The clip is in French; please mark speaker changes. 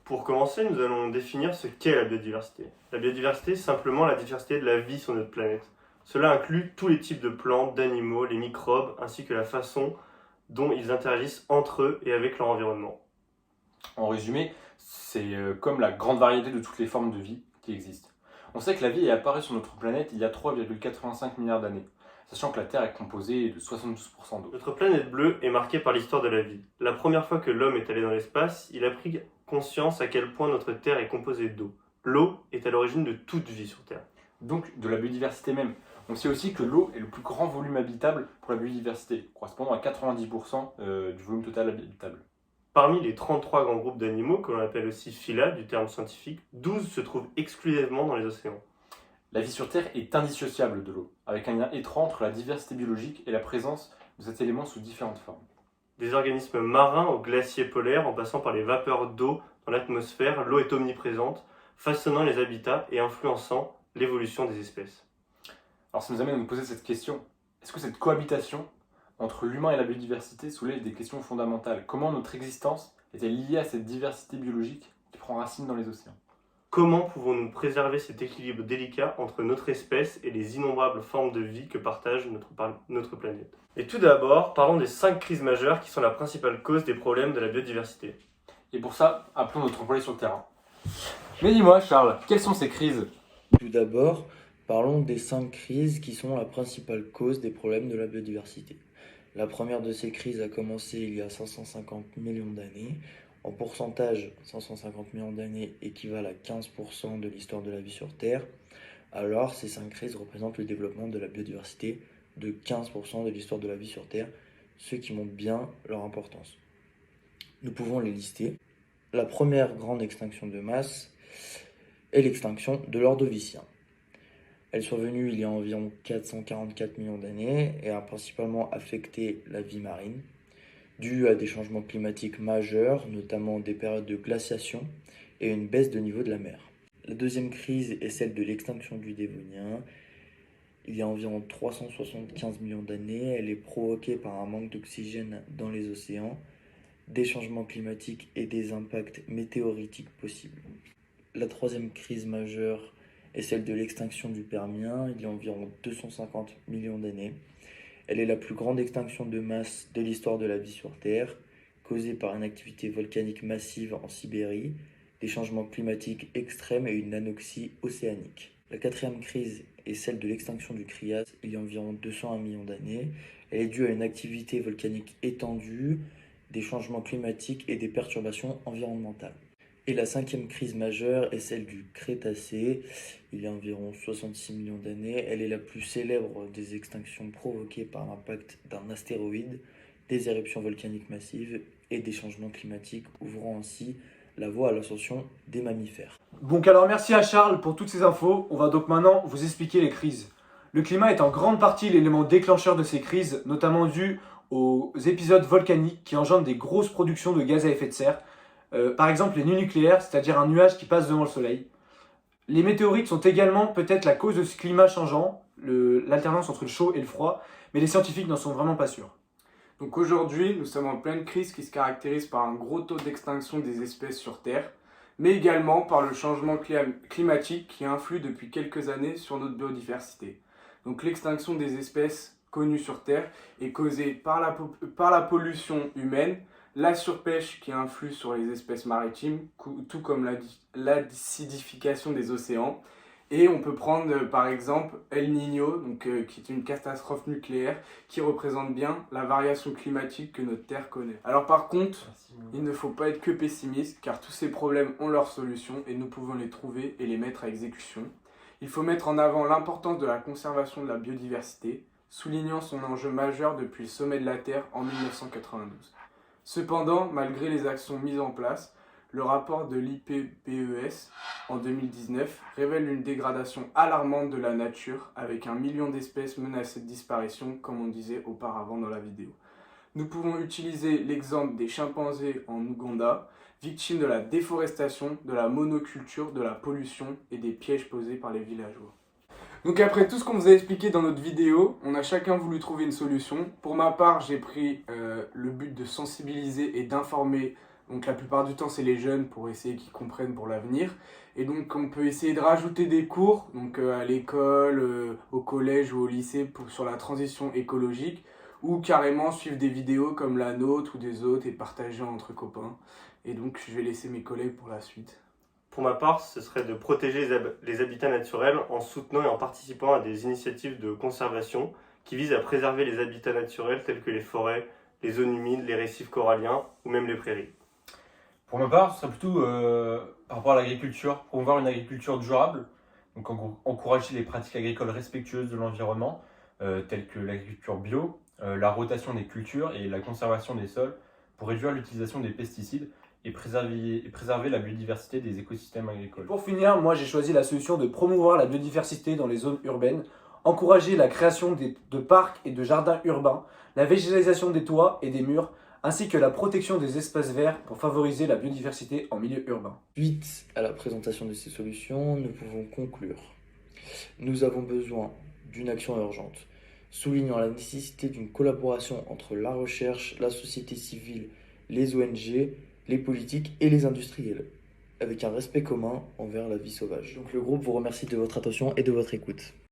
Speaker 1: Pour commencer, nous allons définir ce qu'est la biodiversité. La biodiversité, c'est simplement la diversité de la vie sur notre planète. Cela inclut tous les types de plantes, d'animaux, les microbes, ainsi que la façon dont ils interagissent entre eux et avec leur environnement.
Speaker 2: En résumé, c'est comme la grande variété de toutes les formes de vie qui existent. On sait que la vie est apparue sur notre planète il y a 3,85 milliards d'années, sachant que la Terre est composée de 72% d'eau.
Speaker 1: Notre planète bleue est marquée par l'histoire de la vie. La première fois que l'homme est allé dans l'espace, il a pris conscience à quel point notre Terre est composée d'eau. L'eau est à l'origine de toute vie sur Terre.
Speaker 2: Donc de la biodiversité même. On sait aussi que l'eau est le plus grand volume habitable pour la biodiversité, correspondant à 90% du volume total habitable.
Speaker 1: Parmi les 33 grands groupes d'animaux, que l'on appelle aussi phyla du terme scientifique, 12 se trouvent exclusivement dans les océans.
Speaker 2: La vie sur Terre est indissociable de l'eau, avec un lien étroit entre la diversité biologique et la présence de cet élément sous différentes formes.
Speaker 1: Des organismes marins aux glaciers polaires, en passant par les vapeurs d'eau dans l'atmosphère, l'eau est omniprésente, façonnant les habitats et influençant l'évolution des espèces.
Speaker 2: Alors ça nous amène à nous poser cette question. Est-ce que cette cohabitation entre l'humain et la biodiversité soulève des questions fondamentales? Comment notre existence est-elle liée à cette diversité biologique qui prend racine dans les océans?
Speaker 1: Comment pouvons-nous préserver cet équilibre délicat entre notre espèce et les innombrables formes de vie que partage notre planète? Et tout d'abord, parlons des 5 crises majeures qui sont la principale cause des problèmes de la biodiversité.
Speaker 2: Et pour ça, appelons notre employé sur le terrain. Mais dis-moi, Charles, quelles sont ces crises?
Speaker 3: Tout d'abord, parlons des 5 crises qui sont la principale cause des problèmes de la biodiversité. La première de ces crises a commencé il y a 550 millions d'années. En pourcentage, 550 millions d'années équivalent à 15% de l'histoire de la vie sur Terre. Alors, ces 5 crises représentent le développement de la biodiversité de 15% de l'histoire de la vie sur Terre, ce qui montre bien leur importance. Nous pouvons les lister. La première grande extinction de masse est l'extinction de l'Ordovicien. Elle est survenue il y a environ 444 millions d'années et a principalement affecté la vie marine, due à des changements climatiques majeurs, notamment des périodes de glaciation et une baisse de niveau de la mer. La deuxième crise est celle de l'extinction du Dévonien. Il y a environ 375 millions d'années, elle est provoquée par un manque d'oxygène dans les océans, des changements climatiques et des impacts météoritiques possibles. La troisième crise majeure est celle de l'extinction du Permien, il y a environ 250 millions d'années. Elle est la plus grande extinction de masse de l'histoire de la vie sur Terre, causée par une activité volcanique massive en Sibérie, des changements climatiques extrêmes et une anoxie océanique. La quatrième crise est celle de l'extinction du Trias, il y a environ 201 millions d'années. Elle est due à une activité volcanique étendue, des changements climatiques et des perturbations environnementales. Et la cinquième crise majeure est celle du Crétacé, il y a environ 66 millions d'années. Elle est la plus célèbre des extinctions provoquées par l'impact d'un astéroïde, des éruptions volcaniques massives et des changements climatiques, ouvrant ainsi la voie à l'ascension des mammifères.
Speaker 4: Donc alors merci à Charles pour toutes ces infos, on va donc maintenant vous expliquer les crises. Le climat est en grande partie l'élément déclencheur de ces crises, notamment dû aux épisodes volcaniques qui engendrent des grosses productions de gaz à effet de serre. Par exemple les nœuds nucléaires, c'est-à-dire un nuage qui passe devant le soleil. Les météorites sont également peut-être la cause de ce climat changeant, l'alternance entre le chaud et le froid, mais les scientifiques n'en sont vraiment pas sûrs.
Speaker 5: Donc aujourd'hui, nous sommes en pleine crise qui se caractérise par un gros taux d'extinction des espèces sur Terre, mais également par le changement climatique qui influe depuis quelques années sur notre biodiversité. Donc l'extinction des espèces connues sur Terre est causée par la pollution humaine, la surpêche qui influe sur les espèces maritimes, tout comme l'acidification des océans. Et on peut prendre par exemple El Niño, qui est une catastrophe nucléaire qui représente bien la variation climatique que notre Terre connaît. Alors par contre, il ne faut pas être que pessimiste car tous ces problèmes ont leurs solutions et nous pouvons les trouver et les mettre à exécution. Il faut mettre en avant l'importance de la conservation de la biodiversité, soulignant son enjeu majeur depuis le sommet de la Terre en 1992. Cependant, malgré les actions mises en place, le rapport de l'IPBES en 2019 révèle une dégradation alarmante de la nature avec 1 million d'espèces menacées de disparition, comme on disait auparavant dans la vidéo. Nous pouvons utiliser l'exemple des chimpanzés en Ouganda, victimes de la déforestation, de la monoculture, de la pollution et des pièges posés par les villageois. Donc après tout ce qu'on vous a expliqué dans notre vidéo, on a chacun voulu trouver une solution. Pour ma part, j'ai pris le but de sensibiliser et d'informer Donc la plupart du temps, c'est les jeunes pour essayer qu'ils comprennent pour l'avenir. Et donc on peut essayer de rajouter des cours donc, à l'école, au collège ou au lycée sur la transition écologique, ou carrément suivre des vidéos comme la nôtre ou des autres et partager entre copains. Et donc je vais laisser mes collègues pour la suite.
Speaker 1: Pour ma part, ce serait de protéger les habitats naturels en soutenant et en participant à des initiatives de conservation qui visent à préserver les habitats naturels tels que les forêts, les zones humides, les récifs coralliens ou même les prairies.
Speaker 2: Pour ma part, ce serait plutôt par rapport à l'agriculture, promouvoir une agriculture durable, donc encourager les pratiques agricoles respectueuses de l'environnement, telles que l'agriculture bio, la rotation des cultures et la conservation des sols, pour réduire l'utilisation des pesticides et préserver la biodiversité des écosystèmes agricoles.
Speaker 4: Pour finir, moi j'ai choisi la solution de promouvoir la biodiversité dans les zones urbaines, encourager la création de parcs et de jardins urbains, la végétalisation des toits et des murs, ainsi que la protection des espaces verts pour favoriser la biodiversité en milieu urbain.
Speaker 3: Suite à la présentation de ces solutions, nous pouvons conclure. Nous avons besoin d'une action urgente, soulignant la nécessité d'une collaboration entre la recherche, la société civile, les ONG, les politiques et les industriels, avec un respect commun envers la vie sauvage. Donc le groupe vous remercie de votre attention et de votre écoute.